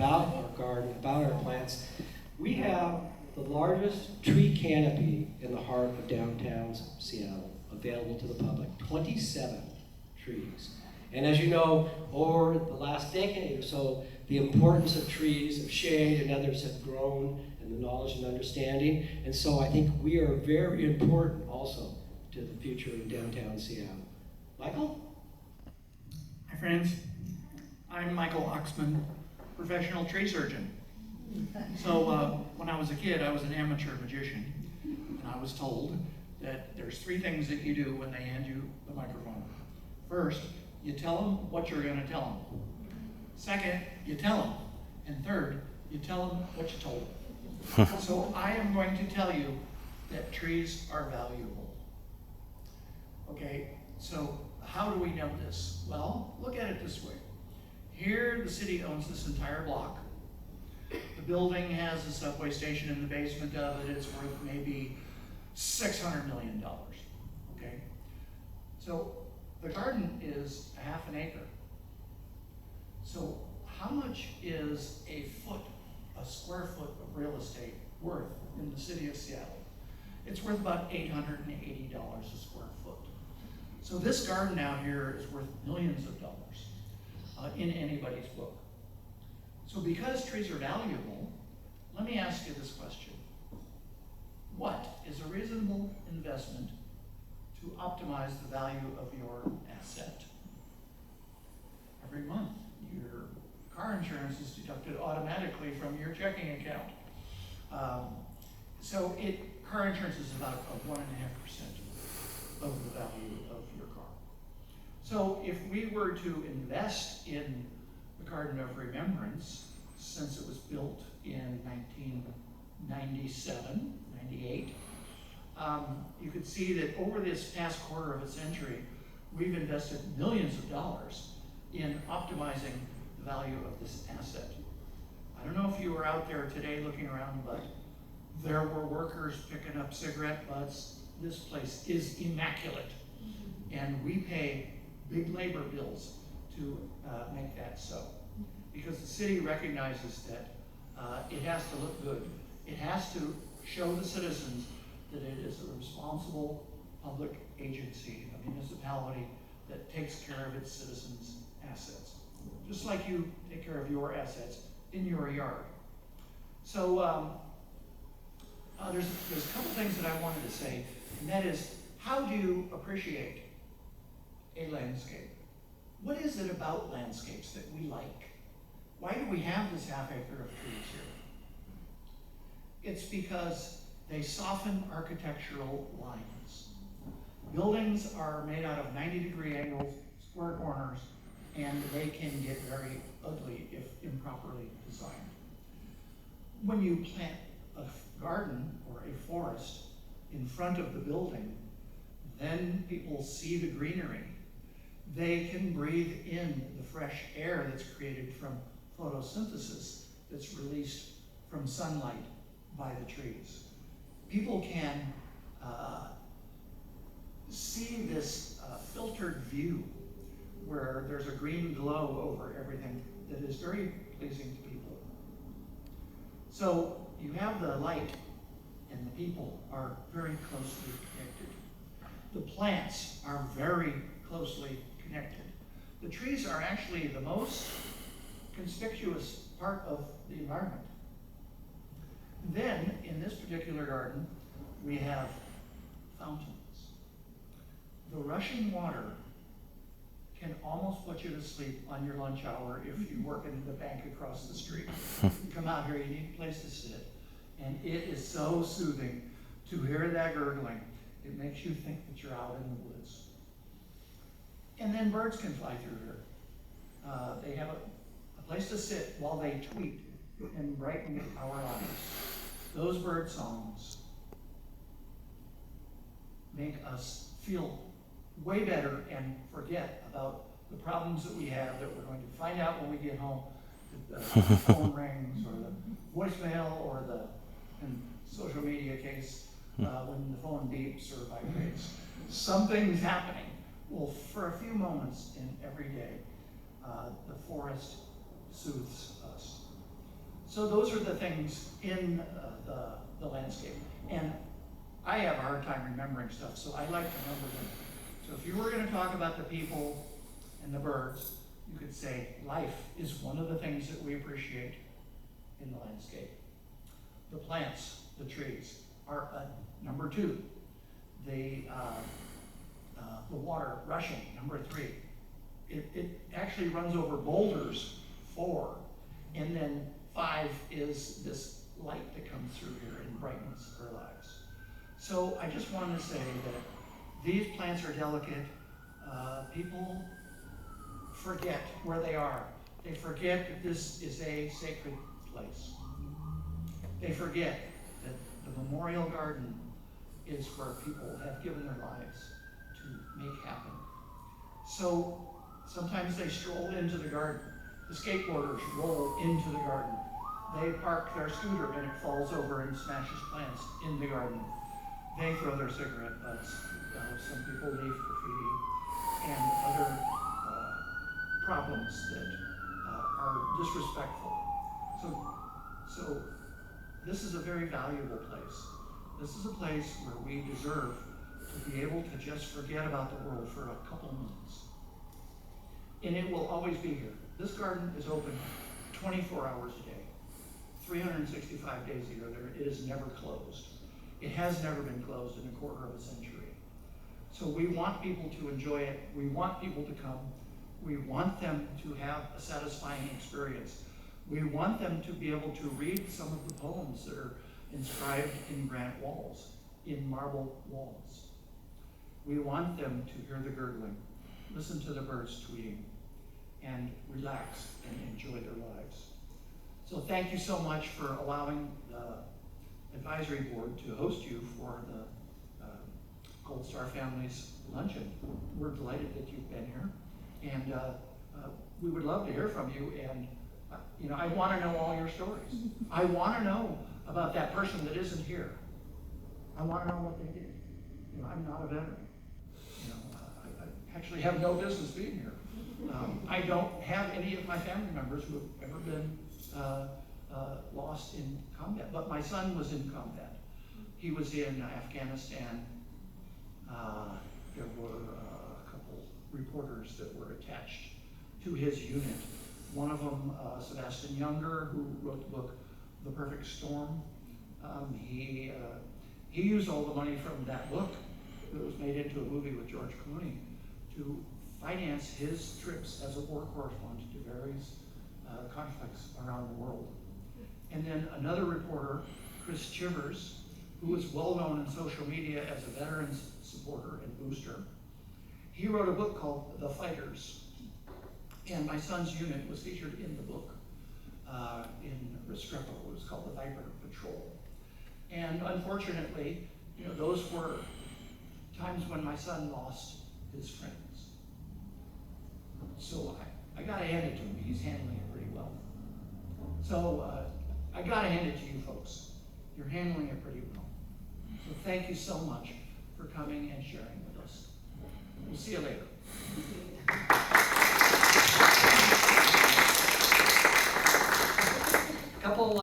about our garden, about our plants. We have the largest tree canopy in the heart of downtown Seattle available to the public, 27 trees. And as you know, over the last decade or so, the importance of trees, of shade, and others have grown, and the knowledge and understanding. And so I think we are very important also to the future of downtown Seattle. Michael? Hi friends, I'm Michael Oxman, professional tree surgeon. So when I was a kid, I was an amateur magician, and I was told that there's 3 things that you do when they hand you the microphone. First, you tell them what you're going to tell them. Second, you tell them. And third, you tell them what you told them. So I am going to tell you that trees are valuable. Okay, so how do we know this? Well, look at it this way. Here, the city owns this entire block. The building has a subway station in the basement of it. It's worth maybe $600 million, okay? So the garden is a half an acre. So how much is a square foot of real estate worth in the city of Seattle? It's worth about $880 a square foot. So this garden out here is worth millions of dollars in anybody's book. So because trees are valuable, let me ask you this question. What is a reasonable investment to optimize the value of your asset? Every month, your car insurance is deducted automatically from your checking account. Car insurance is about 1.5% of the value of your car. So if we were to invest in the Garden of Remembrance, since it was built in 1997, 98, you could see that over this past quarter of a century, we've invested millions of dollars in optimizing the value of this asset. I don't know if you were out there today looking around, but there were workers picking up cigarette butts. This place is immaculate, and we pay big labor bills to make that so. Because the city recognizes that it has to look good. It has to show the citizens that it is a responsible public agency, a municipality that takes care of its citizens' assets. Just like you take care of your assets in your yard. So there's a couple things that I wanted to say, and that is, how do you appreciate a landscape? What is it about landscapes that we like? Why do we have this half acre of trees here? It's because they soften architectural lines. Buildings are made out of 90-degree angles, square corners, and they can get very ugly if improperly designed. When you plant a garden or a forest in front of the building, then people see the greenery. They can breathe in the fresh air that's created from photosynthesis that's released from sunlight by the trees. People can see this filtered view where there's a green glow over everything that is very pleasing to people. So you have the light, and the people are very closely connected. The plants are very closely connected. The trees are actually the most conspicuous part of the environment. Then, in this particular garden, we have fountains. The rushing water can almost put you to sleep on your lunch hour if you work in the bank across the street. You come out here, you need a place to sit, and it is so soothing to hear that gurgling. It makes you think that you're out in the woods. And then birds can fly through here. They have a place to sit while they tweet and brighten our lives. Those bird songs make us feel way better and forget about the problems that we have that we're going to find out when we get home. The phone rings, or the voicemail, or in social media case, when the phone beeps or vibrates. Something's happening. Well, for a few moments in every day, the forest soothes us. So those are the things in the landscape. And I have a hard time remembering stuff, so I like to number them. So if you were going to talk about the people and the birds, you could say life is one of the things that we appreciate in the landscape. The plants, the trees, are number 2. The water rushing, number 3. It actually runs over boulders, 4. And then 5 is this light that comes through here and brightens our lives. So I just wanted to say that these plants are delicate. People forget where they are. They forget that this is a sacred place. They forget that the memorial garden is where people have given their lives to make happen. So sometimes they stroll into the garden. The skateboarders roll into the garden. They park their scooter and it falls over and smashes plants in the garden. They throw their cigarette butts. Some people leave graffiti and other problems that are disrespectful. So this is a very valuable place. This is a place where we deserve to be able to just forget about the world for a couple minutes. And it will always be here. This garden is open 24 hours a day, 365 days a year. It is never closed. It has never been closed in a quarter of a century. So we want people to enjoy it. We want people to come. We want them to have a satisfying experience. We want them to be able to read some of the poems that are inscribed in granite walls, in marble walls. We want them to hear the gurgling, listen to the birds tweeting, and relax and enjoy their lives. So thank you so much for allowing the advisory board to host you for the Gold Star Families Luncheon. We're delighted that you've been here, and we would love to hear from you. And I want to know all your stories. I want to know about that person that isn't here. I want to know what they did. I'm not a veteran. I actually have no business being here. I don't have any of my family members who have ever been lost in combat, but my son was in combat. He was in Afghanistan. There were a couple reporters that were attached to his unit. One of them, Sebastian Younger, who wrote the book The Perfect Storm. He used all the money from that book that was made into a movie with George Clooney to finance his trips as a war correspondent to various conflicts around the world. And then another reporter, Chris Chivers, who was well known in social media as a veterans supporter and booster, he wrote a book called The Fighters. And my son's unit was featured in the book in Restrepo. It was called the Viper Patrol. And unfortunately, those were times when my son lost his friends. So I gotta hand it to him. He's handling it pretty well. So I gotta hand it to you folks. You're handling it pretty well. So thank you so much for coming and sharing with us. We'll see you later.